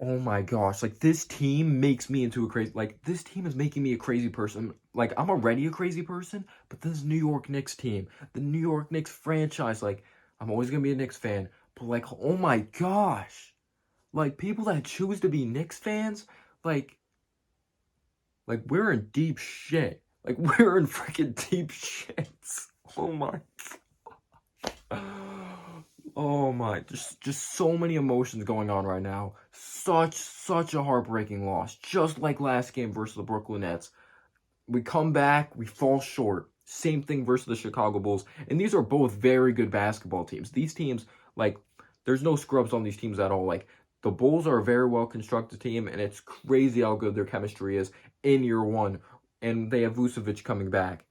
Oh my gosh, like this team makes me into a crazy, like this team is making me a crazy person. Like I'm already a crazy person, but this New York Knicks team, the New York Knicks franchise, like I'm always gonna be a Knicks fan, but like oh my gosh, like people that choose to be Knicks fans, like we're in deep shit. Like we're in freaking deep shits. Oh my. Oh my, just so many emotions going on right now. Such a heartbreaking loss. Just like last game versus the Brooklyn Nets. We come back, we fall short. Same thing versus the Chicago Bulls. And these are both very good basketball teams. These teams, like, there's no scrubs on these teams at all. Like, the Bulls are a very well constructed team, and it's crazy how good their chemistry is in year one. And they have Vucevic coming back.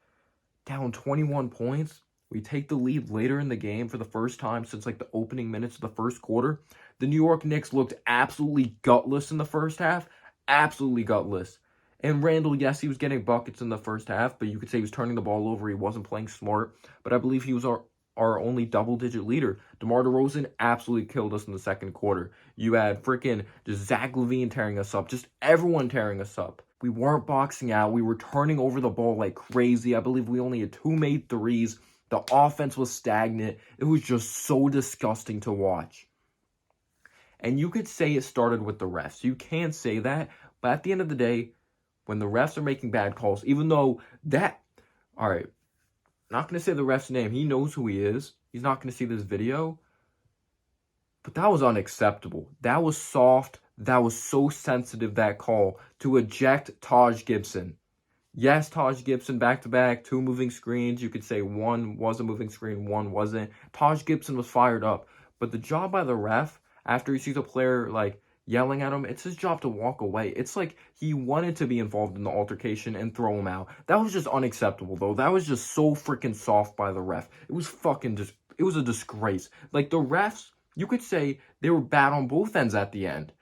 Down 21 points. We take the lead later in the game for the first time since like the opening minutes of the first quarter. The New York Knicks looked absolutely gutless in the first half. Absolutely gutless. And Randall, yes, he was getting buckets in the first half, but you could say he was turning the ball over. He wasn't playing smart. But I believe he was our only double-digit leader. DeMar DeRozan absolutely killed us in the second quarter. You had freaking just Zach LaVine tearing us up. Just everyone tearing us up. We weren't boxing out. We were turning over the ball like crazy. I believe we only had 2 made threes. The offense was stagnant. It was just so disgusting to watch. And you could say it started with the refs. You can say that. But at the end of the day, when the refs are making bad calls, even though that, all right, not going to say the ref's name. He knows who he is. He's not going to see this video. But that was unacceptable. That was soft. That was so sensitive, that call to eject Taj Gibson. Yes, Taj Gibson back-to-back, 2 moving screens. You could say one was a moving screen, one wasn't. Taj Gibson was fired up. But the job by the ref, after he sees a player, like, yelling at him, it's his job to walk away. It's like he wanted to be involved in the altercation and throw him out. That was just unacceptable, though. That was just so freaking soft by the ref. It was fucking just, it was a disgrace. Like, the refs, you could say they were bad on both ends at the end.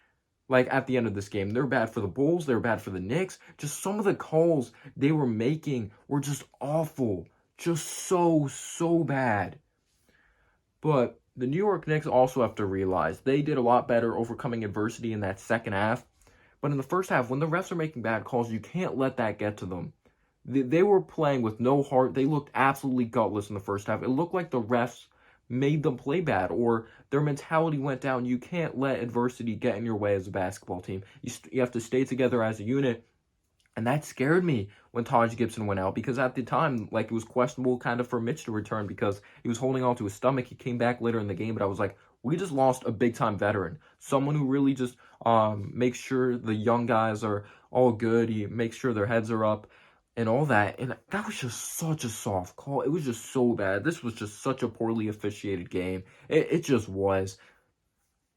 Like, at the end of this game, they were bad for the Bulls, they were bad for the Knicks. Just some of the calls they were making were just awful. Just so bad. But the New York Knicks also have to realize they did a lot better overcoming adversity in that second half. But in the first half, when the refs are making bad calls, you can't let that get to them. They were playing with no heart. They looked absolutely gutless in the first half. It looked like the refs made them play bad, or their mentality went down. You can't let adversity get in your way as a basketball team. You have to stay together as a unit. And that scared me when Taj Gibson went out, because at the time, like, it was questionable kind of for Mitch to return because he was holding on to his stomach. He came back later in the game, but I was like, we just lost a big-time veteran. Someone who really just makes sure the young guys are all good. He makes sure their heads are up and all that. And that was just such a soft call. It was just so bad. This was just such a poorly officiated game. It just was.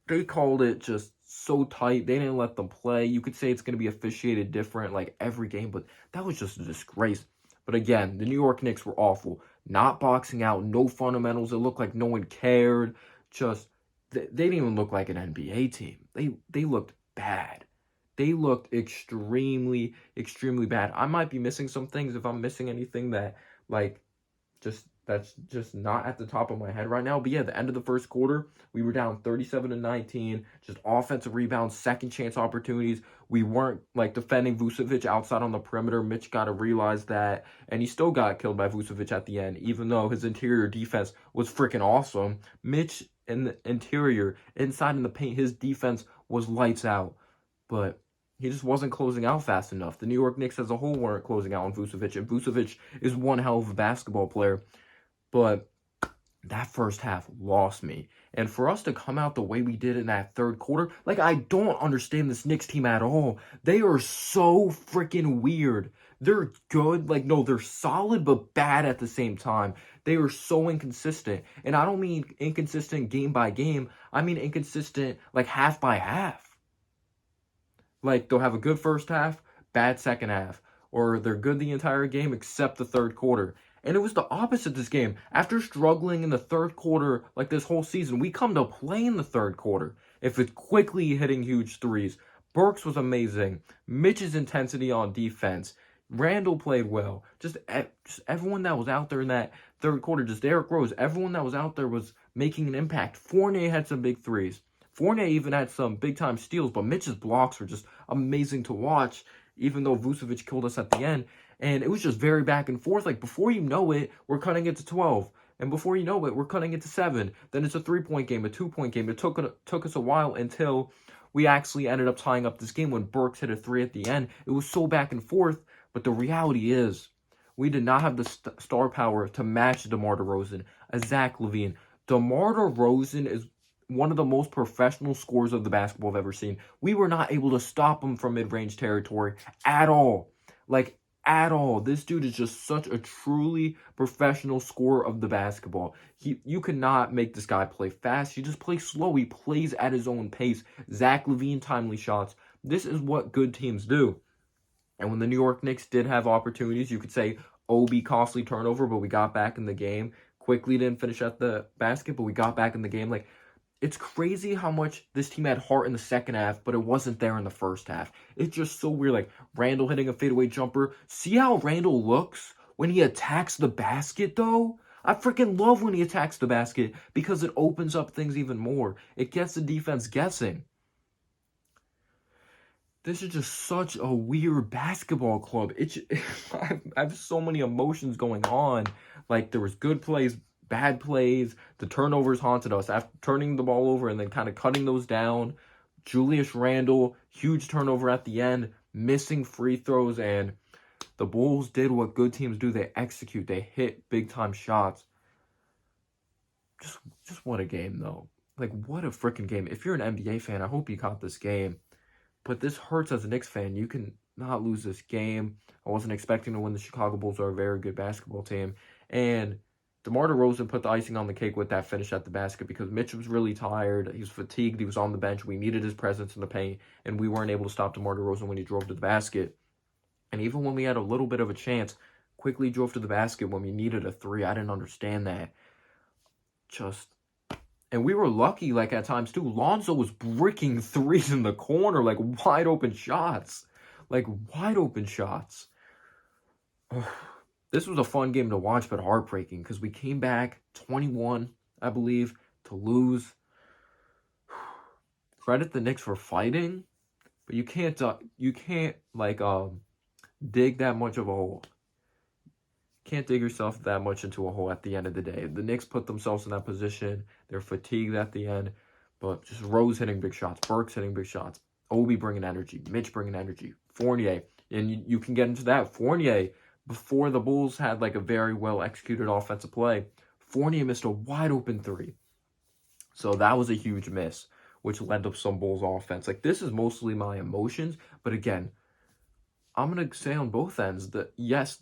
They called it just so tight. They didn't let them play. You could say it's going to be officiated different like every game, but that was just a disgrace. But again, the New York Knicks were awful. Not boxing out, no fundamentals. It looked like no one cared. Just they didn't even look like an NBA team. They looked bad. They looked extremely bad. I might be missing some things. If I'm missing anything that like that's just not at the top of my head right now. But yeah, the end of the first quarter, we were down 37-19. Just offensive rebounds, second chance opportunities. We weren't like defending Vucevic outside on the perimeter. Mitch got to realize that, and he still got killed by Vucevic at the end, even though his interior defense was freaking awesome. Mitch in the interior, inside in the paint, his defense was lights out, but he just wasn't closing out fast enough. The New York Knicks as a whole weren't closing out on Vucevic, and Vucevic is one hell of a basketball player. But that first half lost me. And for us to come out the way we did in that third quarter, like, I don't understand this Knicks team at all. They are so freaking weird. They're good, like, no, they're solid, but bad at the same time. They are so inconsistent. And I don't mean inconsistent game by game. I mean inconsistent, like, half by half. Like, they'll have a good first half, bad second half. Or they're good the entire game except the third quarter. And it was the opposite this game. After struggling in the third quarter, like this whole season, we come to play in the third quarter. If it's quickly hitting huge threes. Burks was amazing. Mitch's intensity on defense. Randall played well. Just everyone that was out there in that third quarter, just Derrick Rose, everyone that was out there was making an impact. Fournier had some big threes. Fournier even had some big-time steals, but Mitch's blocks were just amazing to watch, even though Vucevic killed us at the end. And it was just very back and forth. Like, before you know it, we're cutting it to 12. And before you know it, we're cutting it to 7. Then it's a 3-point game, a 2-point game. It took us a while until we actually ended up tying up this game when Burks hit a 3 at the end. It was so back and forth, but the reality is we did not have the star power to match DeMar DeRozan, a Zach LaVine. DeMar DeRozan is one of the most professional scorers of the basketball I've ever seen. We were not able to stop him from mid-range territory at all. Like, at all. This dude is just such a truly professional scorer of the basketball. You cannot make this guy play fast. He just plays slow. He plays at his own pace. Zach LaVine timely shots. This is what good teams do. And when the New York Knicks did have opportunities, you could say Obi costly turnover, but we got back in the game. Quickly didn't finish at the basket, but we got back in the game. Like, it's crazy how much this team had heart in the second half, but it wasn't there in the first half. It's just so weird. Like, Randall hitting a fadeaway jumper. See how Randall looks when he attacks the basket, though? I freaking love when he attacks the basket because it opens up things even more. It gets the defense guessing. This is just such a weird basketball club. I have so many emotions going on. Like, there was good plays, bad plays. The turnovers haunted us. After turning the ball over and then kind of cutting those down, Julius Randle, huge turnover at the end, missing free throws, and the Bulls did what good teams do. They execute. They hit big-time shots. Just what a game, though. Like, what a freaking game. If you're an NBA fan, I hope you caught this game. But this hurts as a Knicks fan. You can not lose this game. I wasn't expecting to win. The Chicago Bulls are a very good basketball team. And DeMar DeRozan put the icing on the cake with that finish at the basket because Mitch was really tired. He was fatigued. He was on the bench. We needed his presence in the paint, and we weren't able to stop DeMar DeRozan when he drove to the basket. And even when we had a little bit of a chance, quickly drove to the basket when we needed a 3. I didn't understand that. And we were lucky, like, at times, too. Lonzo was bricking 3s in the corner, like, wide open shots. Like, wide open shots. This was a fun game to watch, but heartbreaking, because we came back 21, I believe, to lose. Credit the Knicks for fighting, but you can't dig that much of a hole. Can't dig yourself that much into a hole at the end of the day. The Knicks put themselves in that position. They're fatigued at the end, but just Rose hitting big shots, Burks hitting big shots, Obi bringing energy, Mitch bringing energy, Fournier, and you can get into that. Fournier, before the Bulls had like a very well executed offensive play, Fournier missed a wide open 3. So that was a huge miss, which led to some Bulls offense. Like, this is mostly my emotions, but again, I'm going to say on both ends that yes,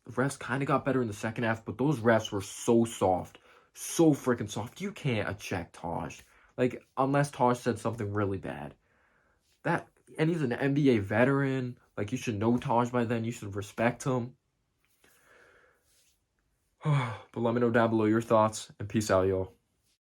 the refs kind of got better in the second half, but those refs were so soft. So freaking soft. You can't eject Taj. Like, unless Taj said something really bad. And he's an NBA veteran. Like, you should know Taj by then. You should respect him. But let me know down below your thoughts, and peace out, y'all.